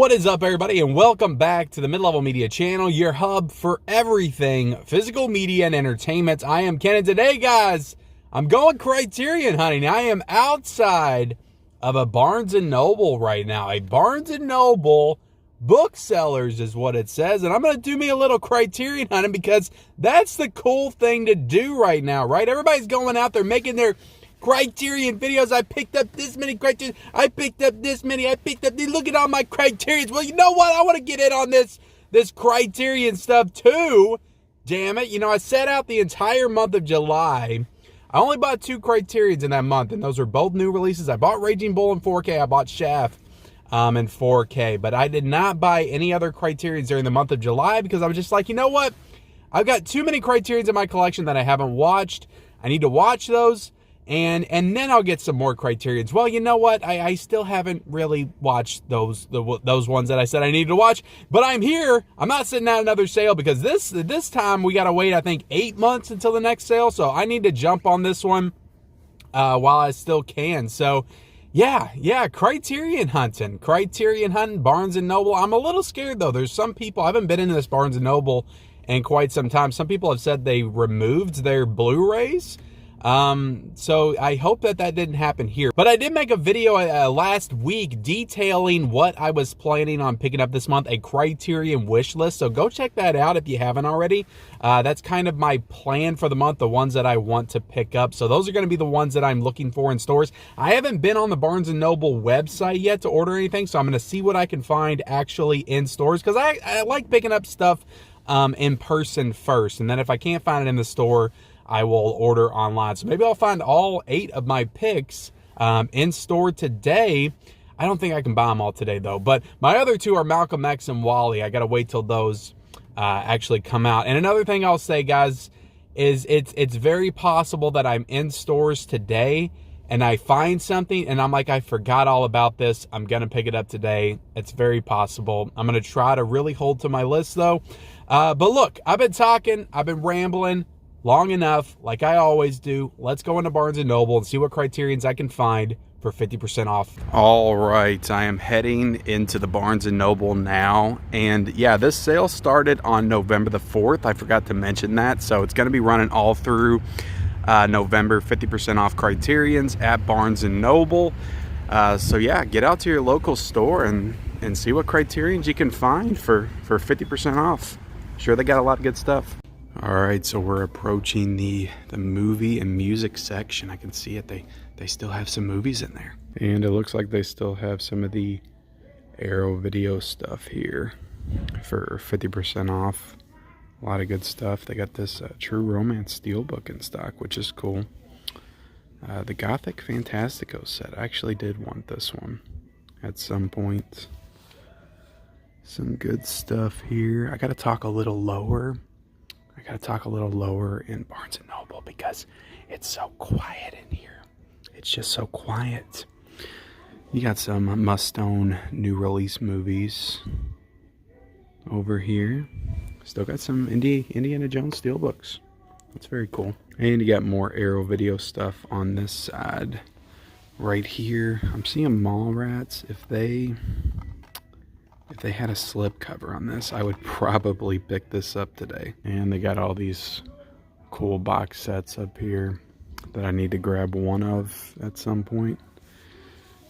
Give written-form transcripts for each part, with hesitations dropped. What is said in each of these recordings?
What is up, everybody, and welcome back to the Mid-Level Media channel, your hub for everything physical media and entertainment. I am Ken, and today, guys, I'm going Criterion hunting. I am outside of a Barnes & Noble right now. A Barnes & Noble booksellers is what it says, and I'm going to do me a little Criterion hunting because that's the cool thing to do right now, right? Everybody's going out there making their Criterion videos. I picked up this many Criterion. I picked up this many. I picked up these. Look at all my Criterions. Well, you know what? I want to get in on this Criterion stuff too. Damn it. You know, I set out the entire month of July. I only bought 2 Criterions in that month, and those are both new releases. I bought Raging Bull in 4K. I bought Shaft in 4K, but I did not buy any other Criterions during the month of July because I was just like, you know what? I've got too many Criterions in my collection that I haven't watched. I need to watch those. And then I'll get some more Criterions. Well, you know what? I still haven't really watched those ones that I said I needed to watch. But I'm here. I'm not sitting out another sale because this time we got to wait, I think, 8 months until the next sale. So I need to jump on this one while I still can. So yeah, Criterion hunting, Barnes & Noble. I'm a little scared, though. There's some people, I haven't been into this Barnes & Noble in quite some time. Some people have said they removed their Blu-rays. So I hope that didn't happen here. But I did make a video last week detailing what I was planning on picking up this month, a Criterion wish list. So go check that out if you haven't already. That's kind of my plan for the month, the ones that I want to pick up. So those are going to be the ones that I'm looking for in stores. I haven't been on the Barnes & Noble website yet to order anything, so I'm going to see what I can find actually in stores, because I like picking up stuff in person first. And then if I can't find it in the store, I will order online. So maybe I'll find all 8 of my picks in store today. I don't think I can buy them all today, though. But my other 2 are Malcolm X and Wally. I got to wait till those actually come out. And another thing I'll say, guys, is it's very possible that I'm in stores today and I find something and I'm like, I forgot all about this. I'm going to pick it up today. It's very possible. I'm going to try to really hold to my list, though. But look, I've been talking. I've been rambling long enough, like I always do. Let's go into Barnes & Noble and see what Criterions I can find for 50% off. All right, I am heading into the Barnes & Noble now. And yeah, this sale started on November the 4th. I forgot to mention that. So it's going to be running all through November, 50% off Criterions at Barnes & Noble. So yeah, get out to your local store and see what Criterions you can find for 50% off. Sure, they got a lot of good stuff. All right, so we're approaching the movie and music section. I can see it. They still have some movies in there. And it looks like they still have some of the Arrow video stuff here for 50% off. A lot of good stuff. They got this True Romance Steelbook in stock, which is cool. The Gothic Fantastico set. I actually did want this one at some point. Some good stuff here. I got to talk a little lower. In Barnes & Noble because it's so quiet in here. It's just so quiet. You got some Must-Own new release movies over here. Still got some Indiana Jones steelbooks. That's very cool. And you got more Arrow video stuff on this side. Right here, I'm seeing Mallrats. If they had a slip cover on this, I would probably pick this up today. And they got all these cool box sets up here that I need to grab one of at some point.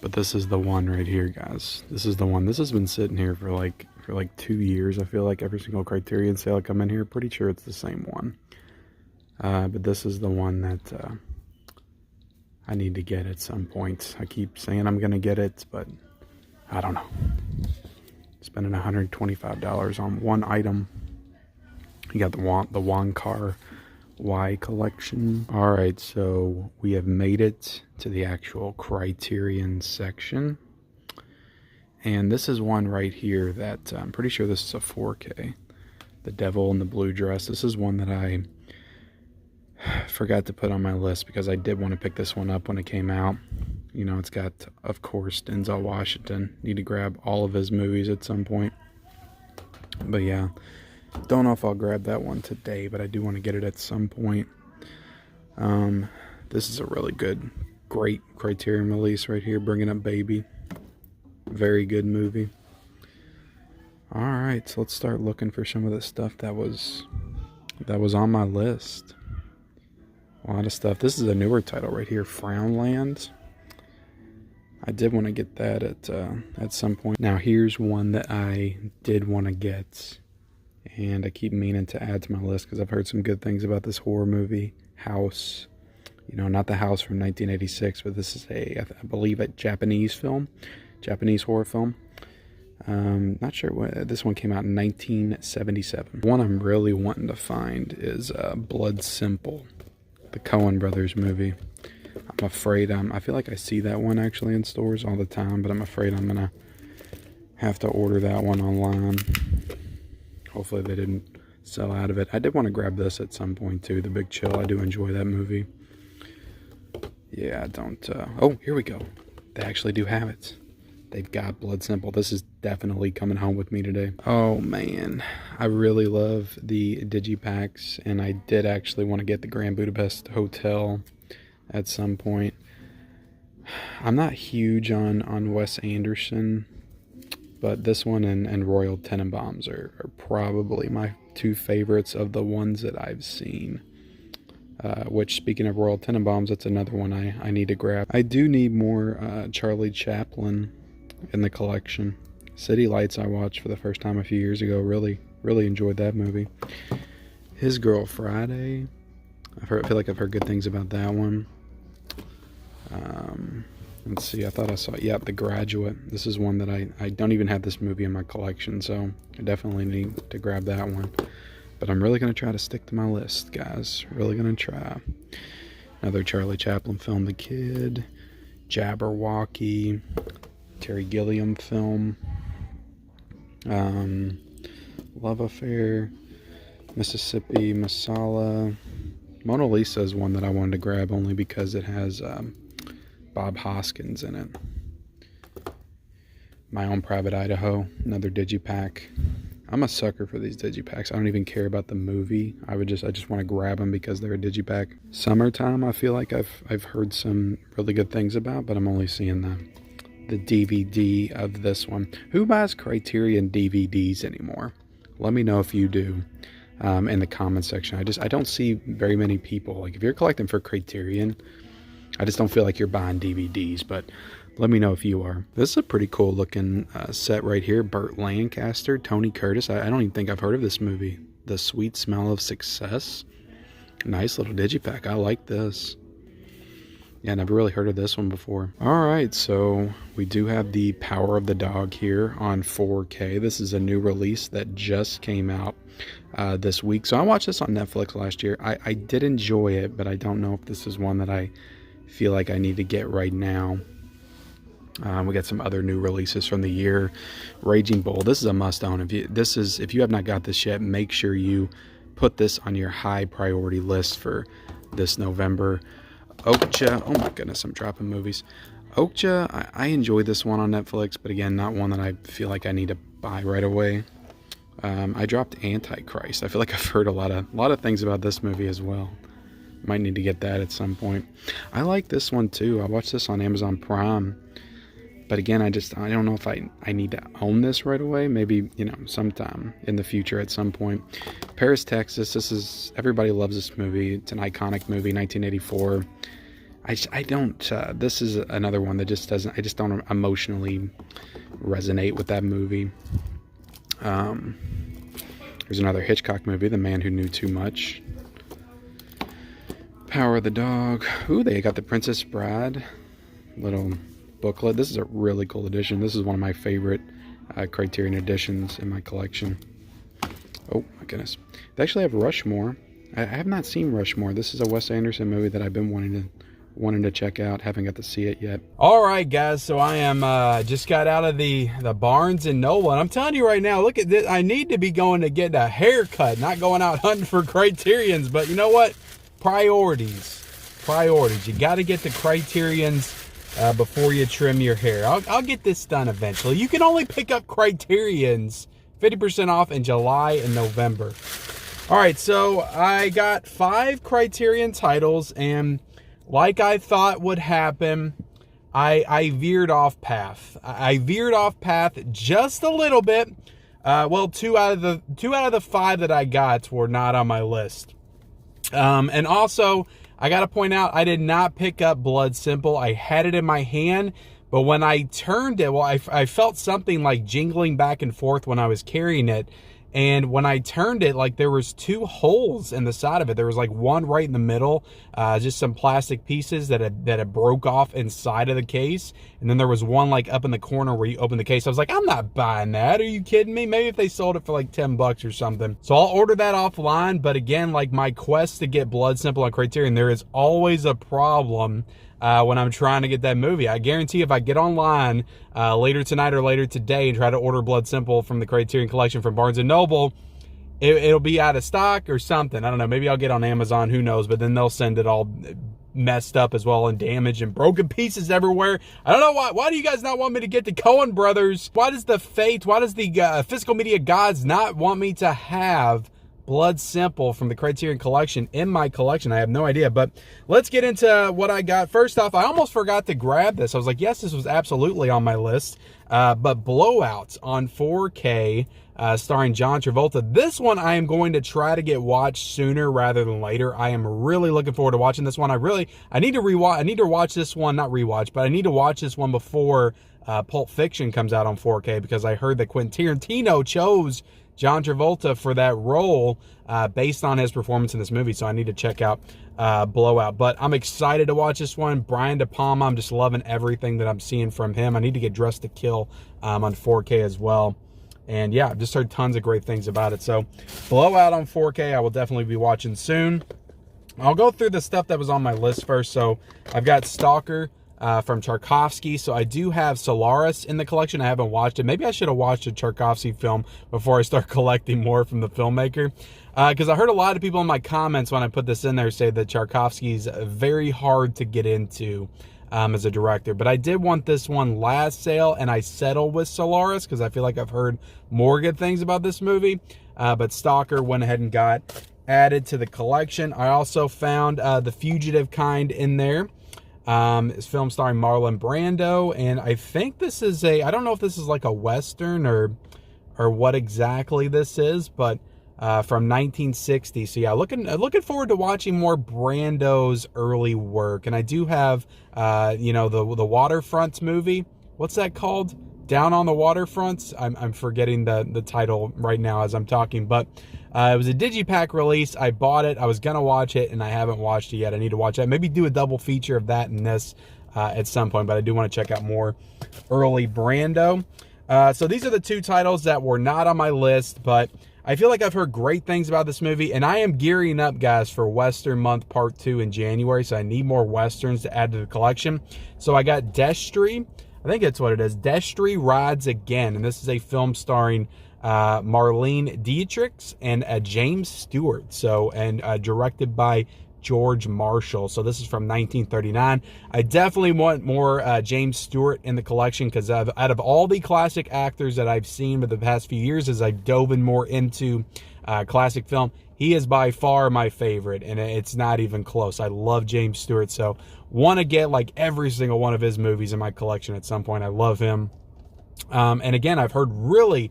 But this is the one right here, guys. This is the one. This has been sitting here for like 2 years. I feel like every single Criterion sale I come in here, pretty sure it's the same one. But this is the one that I need to get at some point. I keep saying I'm gonna get it, but I don't know. Spending $125 on one item. You got the Wonkar Y collection. All right, so we have made it to the actual Criterion section. And this is one right here that I'm pretty sure this is a 4K. The Devil in the Blue Dress. This is one that I forgot to put on my list because I did want to pick this one up when it came out. You know, it's got, of course, Denzel Washington. Need to grab all of his movies at some point. But yeah, don't know if I'll grab that one today, but I do want to get it at some point. This is a really great Criterion release right here, Bringing Up Baby. Very good movie. All right, so let's start looking for some of the stuff that was on my list. A lot of stuff. This is a newer title right here, Frownland. I did want to get that at some point. Now here's one that I did want to get, and I keep meaning to add to my list because I've heard some good things about this horror movie, House. You know, not the House from 1986, but this is I believe a Japanese horror film. Not sure what this one came out in 1977. One I'm really wanting to find is Blood Simple, the Coen brothers movie. I'm afraid I feel like I see that one actually in stores all the time, but I'm afraid I'm gonna have to order that one online. Hopefully they didn't sell out of it. I did want to grab this at some point too, The Big Chill. I do enjoy that movie. Yeah, I don't oh, here we go. They actually do have it. They've got Blood Simple. This is definitely coming home with me today. Oh man, I really love the digipacks, and I did actually want to get the Grand Budapest Hotel at some point. I'm not huge on Wes Anderson, but this one and Royal Tenenbaums are probably my two favorites of the ones that I've seen. Which, speaking of Royal Tenenbaums, that's another one I need to grab. I do need more Charlie Chaplin in the collection. City Lights I watched for the first time a few years ago. Really enjoyed that movie. His Girl Friday. I feel like I've heard good things about that one. Let's see, I thought I saw, yeah, The Graduate. This is one that I don't even have this movie in my collection, so I definitely need to grab that one. But I'm really going to try to stick to my list, guys. Really going to try. Another Charlie Chaplin film, The Kid. Jabberwocky. Terry Gilliam film. Love Affair. Mississippi Masala. Mona Lisa is one that I wanted to grab only because it has Bob Hoskins in it. My Own Private Idaho, another digipack. I'm a sucker for these digipacks. I don't even care about the movie. I just want to grab them because they're a digipack. Summertime, I feel like I've heard some really good things about, but I'm only seeing the DVD of this one. Who buys Criterion DVDs anymore? Let me know if you do. In the comment section. I don't see very many people. Like, if you're collecting for Criterion, I just don't feel like you're buying DVDs, but let me know if you are. This is a pretty cool looking set right here. Burt Lancaster, Tony Curtis. I don't even think I've heard of this movie. The Sweet Smell of Success. Nice little digipack. I like this. Yeah, never really heard of this one before. Alright, so we do have the Power of the Dog here on 4K. This is a new release that just came out this week. So I watched this on Netflix last year. I did enjoy it, but I don't know if this is one that I feel like I need to get right now. We got some other new releases from the year. Raging Bull. This is a must-own. If you have not got this yet, make sure you put this on your high priority list for this November. Okja. Oh my goodness, I'm dropping movies. Okja, I enjoyed this one on Netflix, but again, not one that I feel like I need to buy right away. I dropped Antichrist. I feel like I've heard a lot of things about this movie as well. Might need to get that at some point. I like this one too. I watched this on Amazon Prime. But again, I don't know if I need to own this right away. Maybe, sometime in the future at some point. Paris, Texas. Everybody loves this movie. It's an iconic movie, 1984. This is another one that I just don't emotionally resonate with that movie. There's another Hitchcock movie, The Man Who Knew Too Much. Power of the Dog. Ooh, they got The Princess Bride. Little booklet. This is a really cool edition. This is one of my favorite Criterion editions in my collection. Oh my goodness. They actually have Rushmore. I have not seen Rushmore. This is a Wes Anderson movie that I've been wanting to check out. Haven't got to see it yet. All right, guys. So I am just got out of the Barnes and Noble, and I'm telling you right now, look at this. I need to be going to get a haircut, not going out hunting for Criterions. But you know what? Priorities. You got to get the Criterions before you trim your hair. I'll get this done eventually. You can only pick up Criterions 50% off in July and November. All right, so I got 5 Criterion titles, and like I thought would happen, I veered off path. I veered off path just a little bit. Well, two out of the five that I got were not on my list. And also, I got to point out, I did not pick up Blood Simple. I had it in my hand, but when I turned it, well, I felt something like jingling back and forth when I was carrying it. And when I turned it, like there was two holes in the side of it. There was like one right in the middle, just some plastic pieces that had broke off inside of the case. And then there was one like up in the corner where you open the case. I was like, I'm not buying that. Are you kidding me? Maybe if they sold it for like $10 or something. So I'll order that offline. But again, like my quest to get Blood Simple on Criterion, there is always a problem when I'm trying to get that movie. I guarantee if I get online later tonight or later today and try to order Blood Simple from the Criterion Collection from Barnes & Noble, it'll be out of stock or something. I don't know. Maybe I'll get on Amazon. Who knows? But then they'll send it all messed up as well and damaged and broken pieces everywhere. I don't know why. Why do you guys not want me to get the Coen brothers? Why does the physical media gods not want me to have Blood Simple from the Criterion Collection in my collection? I have no idea, but let's get into what I got. First off, I almost forgot to grab this. I was like, yes, this was absolutely on my list, but Blowouts on 4K, starring John Travolta. This one I am going to try to get watched sooner rather than later. I am really looking forward to watching this one. I need to watch this one, not rewatch, but I need to watch this one before Pulp Fiction comes out on 4K, because I heard that Quentin Tarantino chose John Travolta for that role based on his performance in this movie. So I need to check out Blowout. But I'm excited to watch this one. Brian De Palma, I'm just loving everything that I'm seeing from him. I need to get Dressed to Kill on 4K as well. And yeah, I've just heard tons of great things about it. So Blowout on 4K, I will definitely be watching soon. I'll go through the stuff that was on my list first. So I've got Stalker from Tarkovsky. So I do have Solaris in the collection. I haven't watched it. Maybe I should have watched a Tarkovsky film before I start collecting more from the filmmaker. Because I heard a lot of people in my comments when I put this in there say that Tarkovsky's very hard to get into as a director. But I did want this one last sale, and I settled with Solaris because I feel like I've heard more good things about this movie. But Stalker went ahead and got added to the collection. I also found The Fugitive Kind in there. It's film starring Marlon Brando, and I think this is I don't know if this is like a Western or what exactly this is, but from 1960. So yeah, looking forward to watching more Brando's early work. And I do have the Waterfronts movie. What's that called? Down on the Waterfronts. I'm forgetting the title right now as I'm talking, but it was a digipack release. I bought it. I was gonna watch it, and I haven't watched it yet. I need to watch that. Maybe do a double feature of that and this at some point. But I do want to check out more early Brando. So these are the two titles that were not on my list, but I feel like I've heard great things about this movie, and I am gearing up, guys, for Western Month Part 2 in January, so I need more Westerns to add to the collection. So I got Destry. I think that's what it is. Destry Rides Again, and this is a film starring Marlene Dietrich and James Stewart. So, and directed by George Marshall. So this is from 1939. I definitely want more James Stewart in the collection, because out of all the classic actors that I've seen for the past few years, as I've dove in more into classic film, he is by far my favorite, and it's not even close. I love James Stewart, so want to get like every single one of his movies in my collection at some point. I love him. And again, I've heard really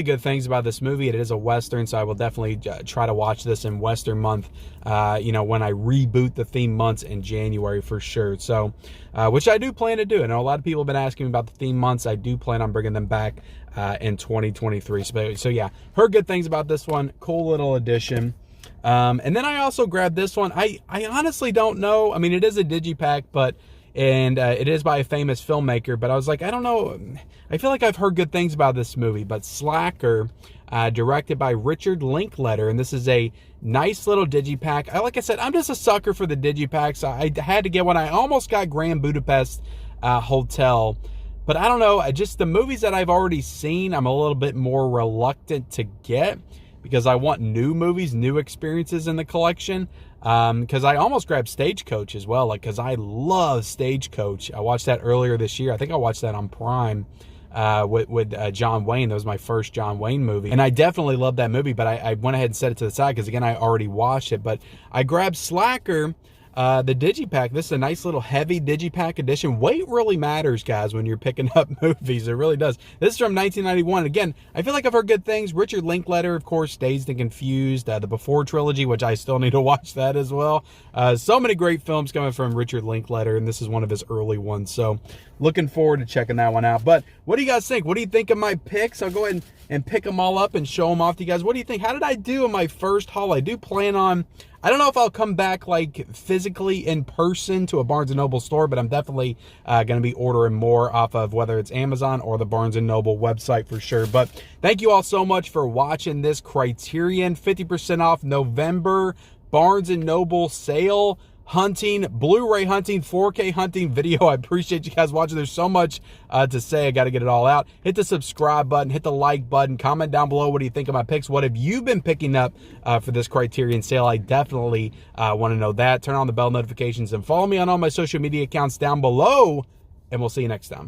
good things about this movie. It is a Western, so I will definitely try to watch this in Western month, when I reboot the theme months in January for sure. So, which I do plan to do. I know a lot of people have been asking me about the theme months. I do plan on bringing them back in 2023. So yeah, heard good things about this one. Cool little addition. And then I also grabbed this one. I honestly don't know. I mean, it is a digipack, but it is by a famous filmmaker, but I was like, I don't know. I feel like I've heard good things about this movie, but Slacker, directed by Richard Linklater, and this is a nice little digipack. Like I said, I'm just a sucker for the digipacks. I had to get one. I almost got Grand Budapest Hotel, but I don't know. Just the movies that I've already seen, I'm a little bit more reluctant to get, because I want new movies, new experiences in the collection. Because I almost grabbed Stagecoach as well, because I love Stagecoach. I watched that earlier this year. I think I watched that on Prime with John Wayne. That was my first John Wayne movie, and I definitely loved that movie, but I went ahead and set it to the side because, again, I already watched it. But I grabbed Slacker the Digipack. This is a nice little heavy Digipack edition. Weight really matters, guys, when you're picking up movies. It really does. This is from 1991. Again, I feel like I've heard good things. Richard Linklater, of course, Dazed and Confused, the Before trilogy, which I still need to watch that as well. So many great films coming from Richard Linklater, and this is one of his early ones. So looking forward to checking that one out. But what do you guys think? What do you think of my picks? I'll go ahead and pick them all up and show them off to you guys. What do you think? How did I do in my first haul? I do plan on, I don't know if I'll come back like physically in person to a Barnes & Noble store, but I'm definitely going to be ordering more off of whether it's Amazon or the Barnes & Noble website for sure. But thank you all so much for watching this Criterion 50% off November Barnes & Noble sale. Hunting, Blu-ray hunting, 4K hunting video. I appreciate you guys watching. There's so much to say. I got to get it all out. Hit the subscribe button, hit the like button, comment down below. What do you think of my picks? What have you been picking up for this Criterion sale? I definitely want to know that. Turn on the bell notifications and follow me on all my social media accounts down below, and we'll see you next time.